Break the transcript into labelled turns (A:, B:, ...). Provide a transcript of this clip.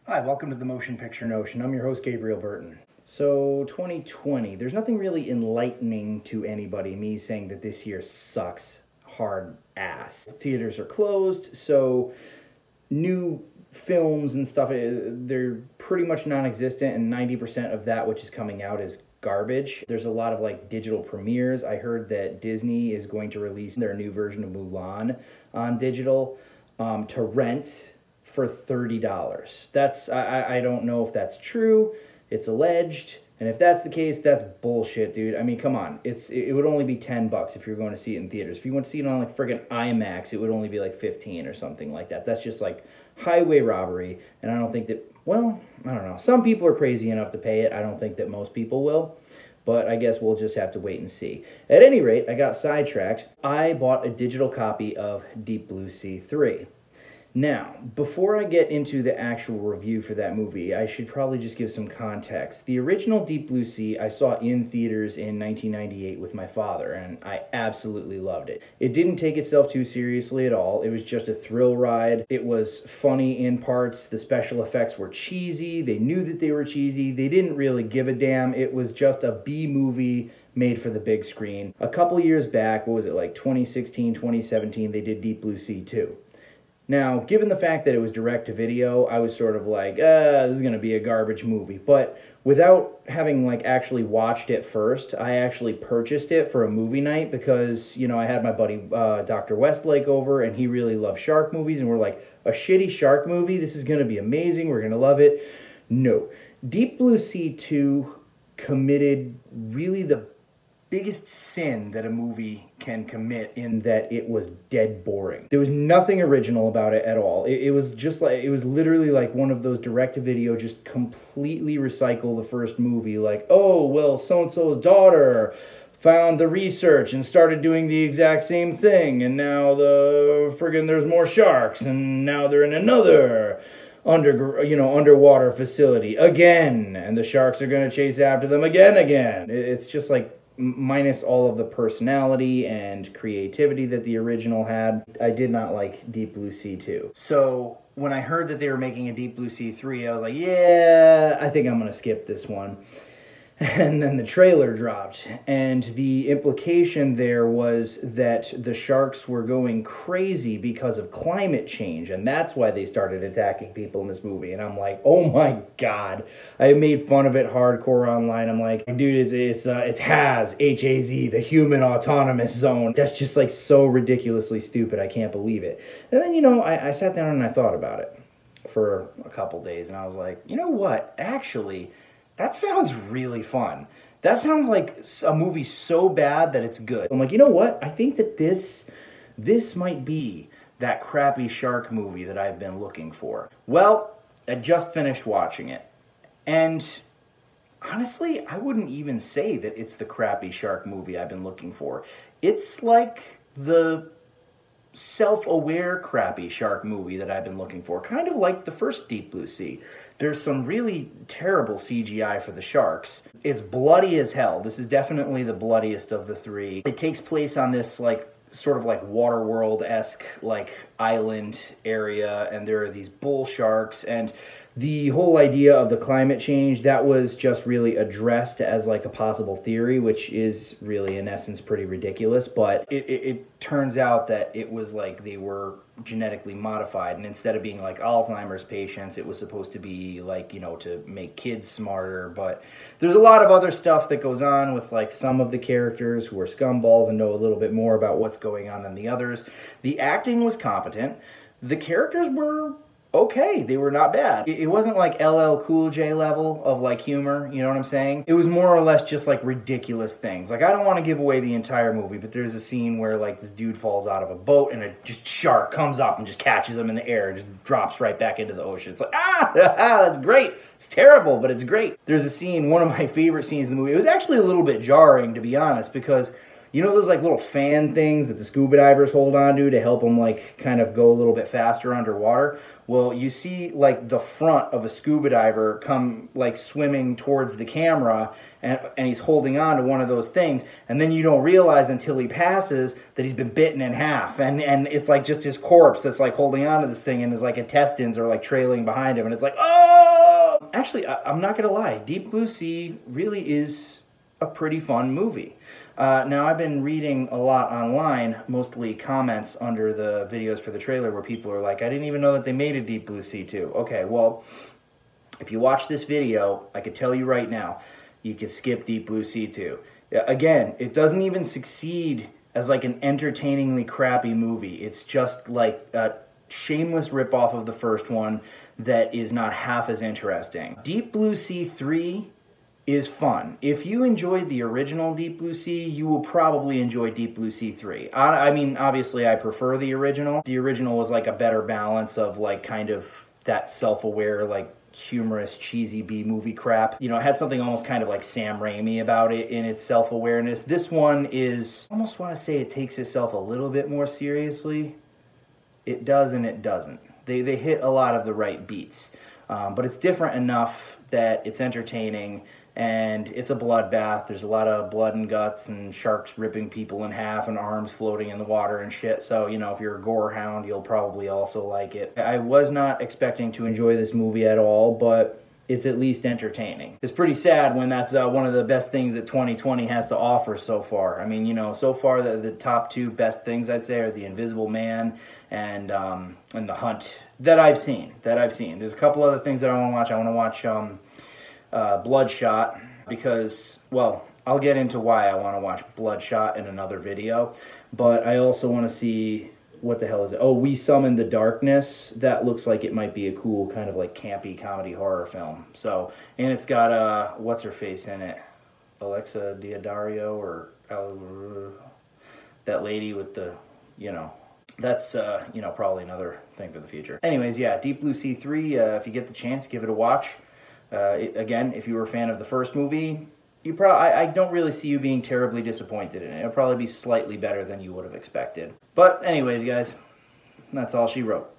A: Hi, welcome to the Motion Picture Notion. I'm your host, Gabriel Burton. So, 2020, there's nothing really enlightening to anybody, me saying that this year sucks hard ass. Theaters are closed, so new films and stuff, they're pretty much non-existent, and 90% of that which is coming out is garbage. There's a lot of like digital premieres. I heard that Disney is going to release their new version of Mulan on digital to rent for $30. I don't know if that's true. It's alleged, and if that's the case, that's bullshit, dude. I mean, come on. It would only be $10 if you're going to see it in theaters. If you want to see it on like friggin' IMAX, it would only be like 15 or something like that. That's just like highway robbery, and I don't think that, well, I don't know. Some people are crazy enough to pay it. I don't think that most people will, but I guess we'll just have to wait and see. At any rate, I got sidetracked. I bought a digital copy of Deep Blue Sea 3. Now, before I get into the actual review for that movie, I should probably just give some context. The original Deep Blue Sea I saw in theaters in 1998 with my father, and I absolutely loved it. It didn't take itself too seriously at all. It was just a thrill ride. It was funny in parts. The special effects were cheesy. They knew that they were cheesy. They didn't really give a damn. It was just a B movie made for the big screen. A couple years back, what was it, like 2016, 2017, they did Deep Blue Sea 2. Now, given the fact that it was direct-to-video, I was sort of like, this is going to be a garbage movie. But without having, like, actually watched it first, I actually purchased it for a movie night because, you know, I had my buddy Dr. Westlake over, and he really loved shark movies, and we're like, a shitty shark movie? This is going to be amazing. We're going to love it. No. Deep Blue Sea 2 committed really the biggest sin that a movie can commit, in that it was dead boring. There was nothing original about it at all. It was just like, it was literally like one of those direct-to-video, just completely recycle the first movie, like, oh, well, so-and-so's daughter found the research and started doing the exact same thing, and now there's more sharks, and now they're in another underwater facility again, and the sharks are going to chase after them again. It's just like, minus all of the personality and creativity that the original had, I did not like Deep Blue Sea 2. So when I heard that they were making a Deep Blue Sea 3, I was like, yeah, I think I'm going to skip this one. And then the trailer dropped, and the implication there was that the sharks were going crazy because of climate change, and that's why they started attacking people in this movie. And I'm like, oh my god. I made fun of it hardcore online. I'm like, dude, it's HAZ, H-A-Z, the Human Autonomous Zone. That's just like so ridiculously stupid. I can't believe it. And then, you know, I sat down and I thought about it for a couple days, and I was like, you know what, actually, that sounds really fun. That sounds like a movie so bad that it's good. I'm like, you know what? I think that this might be that crappy shark movie that I've been looking for. Well, I just finished watching it. And honestly, I wouldn't even say that it's the crappy shark movie I've been looking for. It's like the self-aware crappy shark movie that I've been looking for. Kind of like the first Deep Blue Sea. There's some really terrible CGI for the sharks. It's bloody as hell. This is definitely the bloodiest of the three. It takes place on this like sort of like Waterworld-esque like island area, and there are these bull sharks, and the whole idea of the climate change, that was just really addressed as like a possible theory, which is really in essence pretty ridiculous, but it turns out that it was like they were genetically modified, and instead of being like Alzheimer's patients, it was supposed to be like, you know, to make kids smarter. But there's a lot of other stuff that goes on with like some of the characters who are scumballs and know a little bit more about what's going on than the others. The acting was competent. The characters were okay, they were not bad. It wasn't like LL Cool J level of like humor, you know what I'm saying? It was more or less just like ridiculous things. Like, I don't want to give away the entire movie, but there's a scene where like this dude falls out of a boat and a just shark comes up and just catches him in the air and just drops right back into the ocean. It's like, that's great. It's terrible, but it's great. There's a scene, one of my favorite scenes in the movie. It was actually a little bit jarring, to be honest, because you know those like little fan things that the scuba divers hold on to help them like kind of go a little bit faster underwater? Well, you see like the front of a scuba diver come like swimming towards the camera, and he's holding on to one of those things, and then you don't realize until he passes that he's been bitten in half, and it's like just his corpse that's like holding on to this thing, and his like intestines are like trailing behind him, and it's like, oh! Actually, I'm not gonna lie, Deep Blue Sea really is a pretty fun movie. Now, I've been reading a lot online, mostly comments under the videos for the trailer, where people are like, I didn't even know that they made a Deep Blue Sea 2. Okay, well, if you watch this video, I could tell you right now, you could skip Deep Blue Sea 2. Again, it doesn't even succeed as like an entertainingly crappy movie. It's just like a shameless ripoff of the first one that is not half as interesting. Deep Blue Sea 3 is fun. If you enjoyed the original Deep Blue Sea, you will probably enjoy Deep Blue Sea 3. I mean, obviously I prefer the original. The original was like a better balance of like kind of that self-aware, like humorous, cheesy B-movie crap. You know, it had something almost kind of like Sam Raimi about it in its self-awareness. This one is, I almost want to say it takes itself a little bit more seriously. It does and it doesn't. They hit a lot of the right beats. But it's different enough that it's entertaining, and it's a bloodbath. There's a lot of blood and guts and sharks ripping people in half and arms floating in the water and shit. So, you know, if you're a gore hound, you'll probably also like it. I was not expecting to enjoy this movie at all, but it's at least entertaining. It's pretty sad when that's one of the best things that 2020 has to offer so far. I mean, you know, so far the top two best things I'd say are The Invisible Man and The Hunt that I've seen. There's a couple other things that I want to watch. I want to watch Bloodshot, because, well, I'll get into why I want to watch Bloodshot in another video, but I also want to see, what the hell is it? Oh, We Summon the Darkness. That looks like it might be a cool kind of like campy comedy horror film. So, and it's got, what's her face in it? Alexa Diodario, or that lady with the, you know, that's, you know, probably another thing for the future. Anyways, yeah, Deep Blue Sea 3, if you get the chance, give it a watch. Again, if you were a fan of the first movie, I don't really see you being terribly disappointed in it. It'll probably be slightly better than you would have expected. But anyways, guys, that's all she wrote.